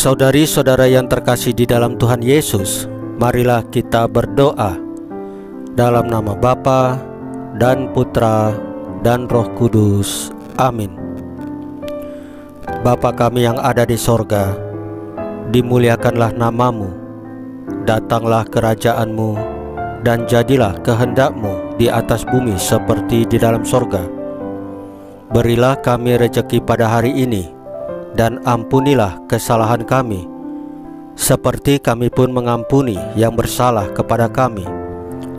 Saudari-saudara yang terkasih di dalam Tuhan Yesus, marilah kita berdoa. Dalam nama Bapa dan Putra dan Roh Kudus. Amin. Bapa kami yang ada di sorga, dimuliakanlah namamu, datanglah kerajaanmu, dan jadilah kehendakmu di atas bumi seperti di dalam sorga. Berilah kami rejeki pada hari ini, dan ampunilah kesalahan kami, seperti kami pun mengampuni yang bersalah kepada kami.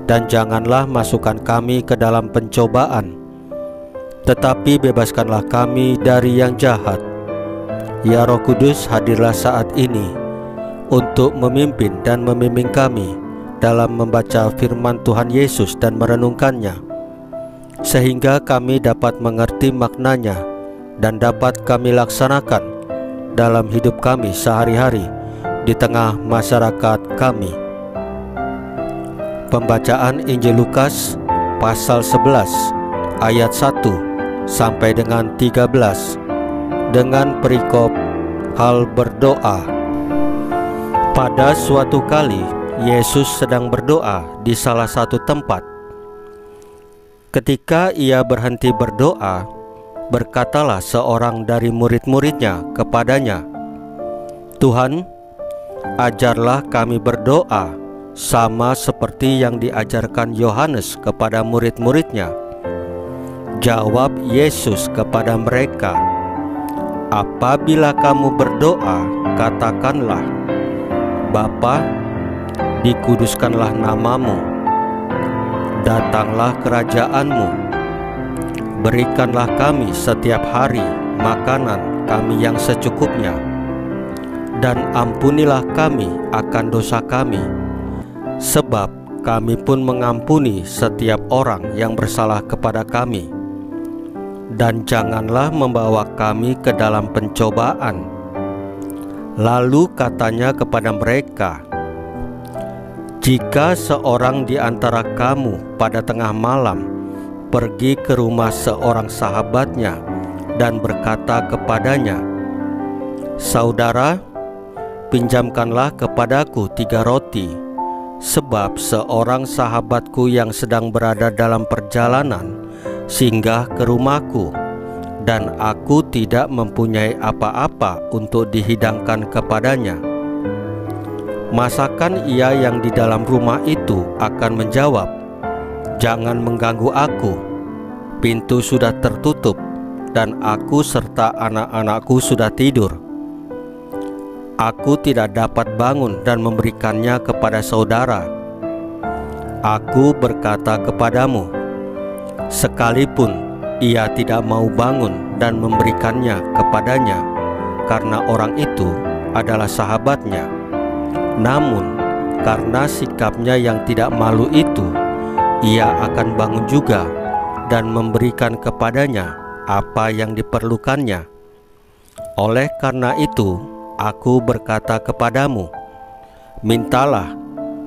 Dan janganlah masukkan kami ke dalam pencobaan, tetapi bebaskanlah kami dari yang jahat. Ya Roh Kudus, hadirlah saat ini untuk memimpin dan membimbing kami dalam membaca firman Tuhan Yesus dan merenungkannya, sehingga kami dapat mengerti maknanya dan dapat kami laksanakan dalam hidup kami sehari-hari di tengah masyarakat kami. Pembacaan Injil Lukas pasal 11 ayat 1 sampai dengan 13 dengan perikop hal berdoa. Pada suatu kali Yesus sedang berdoa di salah satu tempat. Ketika ia berhenti berdoa, berkatalah seorang dari murid-muridnya kepadanya, "Tuhan, ajarlah kami berdoa sama seperti yang diajarkan Yohanes kepada murid-muridnya." Jawab Yesus kepada mereka, "Apabila kamu berdoa, katakanlah, Bapa, dikuduskanlah namamu, datanglah kerajaanmu. Berikanlah kami setiap hari makanan kami yang secukupnya, dan ampunilah kami akan dosa kami, sebab kami pun mengampuni setiap orang yang bersalah kepada kami. Dan janganlah membawa kami ke dalam pencobaan." Lalu katanya kepada mereka, "Jika seorang di antara kamu pada tengah malam pergi ke rumah seorang sahabatnya dan berkata kepadanya, 'Saudara, pinjamkanlah kepadaku 3 roti, sebab seorang sahabatku yang sedang berada dalam perjalanan singgah ke rumahku, dan aku tidak mempunyai apa-apa untuk dihidangkan kepadanya.' Masakan ia yang di dalam rumah itu akan menjawab, 'Jangan mengganggu aku, pintu sudah tertutup dan aku serta anak-anakku sudah tidur. Aku tidak dapat bangun dan memberikannya kepada saudara.' Aku berkata kepadamu, sekalipun ia tidak mau bangun dan memberikannya kepadanya, karena orang itu adalah sahabatnya, namun karena sikapnya yang tidak malu itu, ia akan bangun juga dan memberikan kepadanya apa yang diperlukannya. Oleh karena itu, aku berkata kepadamu, mintalah,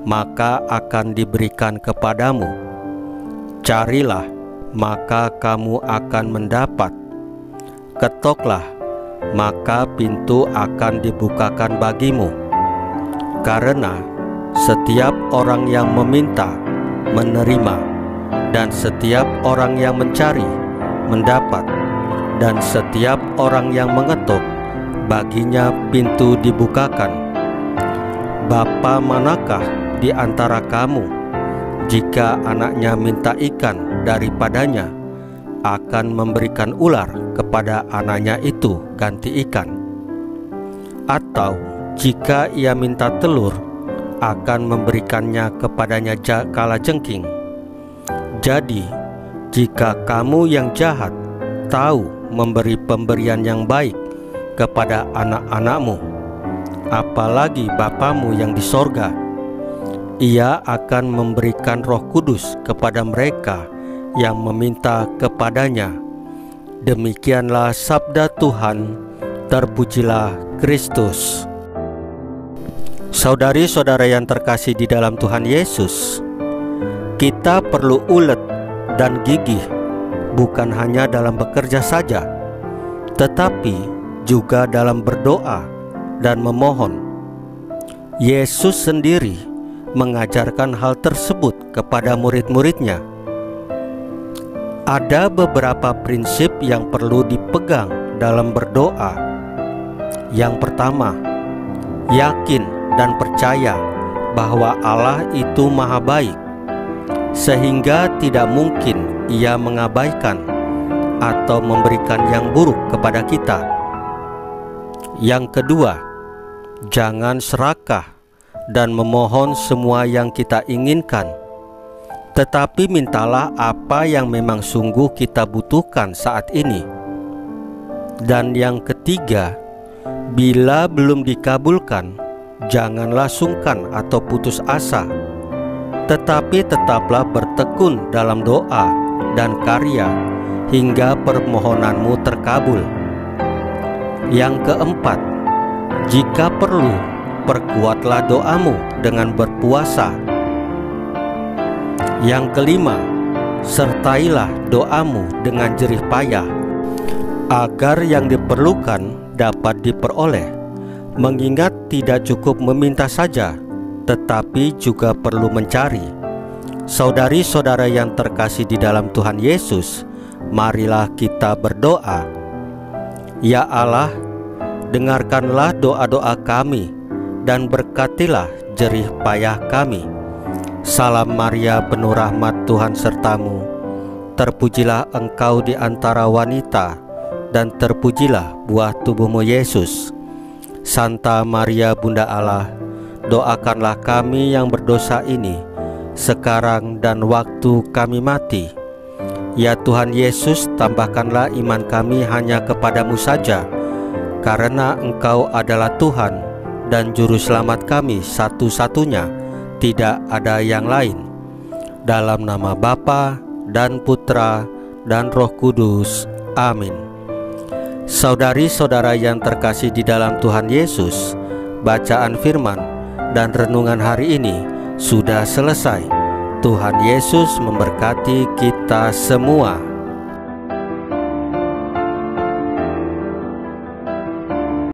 maka akan diberikan kepadamu. Carilah, maka kamu akan mendapat. Ketoklah, maka pintu akan dibukakan bagimu. Karena setiap orang yang meminta, menerima, dan setiap orang yang mencari, mendapat, dan setiap orang yang mengetuk, baginya pintu dibukakan. Bapa manakah di antara kamu, jika anaknya minta ikan daripadanya, akan memberikan ular kepada anaknya itu ganti ikan? Atau jika ia minta telur, akan memberikannya kepadanya kalajengking? Jadi, jika kamu yang jahat tahu memberi pemberian yang baik kepada anak-anakmu, apalagi Bapamu yang di sorga, Ia akan memberikan Roh Kudus kepada mereka yang meminta kepadanya. Demikianlah sabda Tuhan. Terpujilah Kristus. Saudari-saudara yang terkasih di dalam Tuhan Yesus, kita perlu ulet dan gigih, bukan hanya dalam bekerja saja, tetapi juga dalam berdoa dan memohon. Yesus sendiri mengajarkan hal tersebut kepada murid-muridnya. Ada beberapa prinsip yang perlu dipegang dalam berdoa. Yang pertama, yakin dan percaya bahwa Allah itu maha baik, sehingga tidak mungkin Ia mengabaikan atau memberikan yang buruk kepada kita. Yang kedua, jangan serakah dan memohon semua yang kita inginkan, tetapi mintalah apa yang memang sungguh kita butuhkan saat ini. Dan yang ketiga, bila belum dikabulkan, janganlah sungkan atau putus asa, tetapi tetaplah bertekun dalam doa dan karya hingga permohonanmu terkabul. Yang keempat, jika perlu, perkuatlah doamu dengan berpuasa. Yang kelima, sertailah doamu dengan jerih payah, agar yang diperlukan dapat diperoleh, mengingat tidak cukup meminta saja, tetapi juga perlu mencari. Saudari-saudara yang terkasih di dalam Tuhan Yesus, marilah kita berdoa. Ya Allah, dengarkanlah doa-doa kami dan berkatilah jerih payah kami. Salam Maria, penuh rahmat, Tuhan sertamu. Terpujilah engkau di antara wanita, dan terpujilah buah tubuhmu Yesus. Santa Maria Bunda Allah, doakanlah kami yang berdosa ini, sekarang dan waktu kami mati. Ya Tuhan Yesus, tambahkanlah iman kami hanya kepadamu saja, karena Engkau adalah Tuhan dan Juru Selamat kami satu-satunya, tidak ada yang lain. Dalam nama Bapa dan Putra dan Roh Kudus. Amin. Saudari-saudara yang terkasih di dalam Tuhan Yesus, bacaan firman dan renungan hari ini sudah selesai. Tuhan Yesus memberkati kita semua.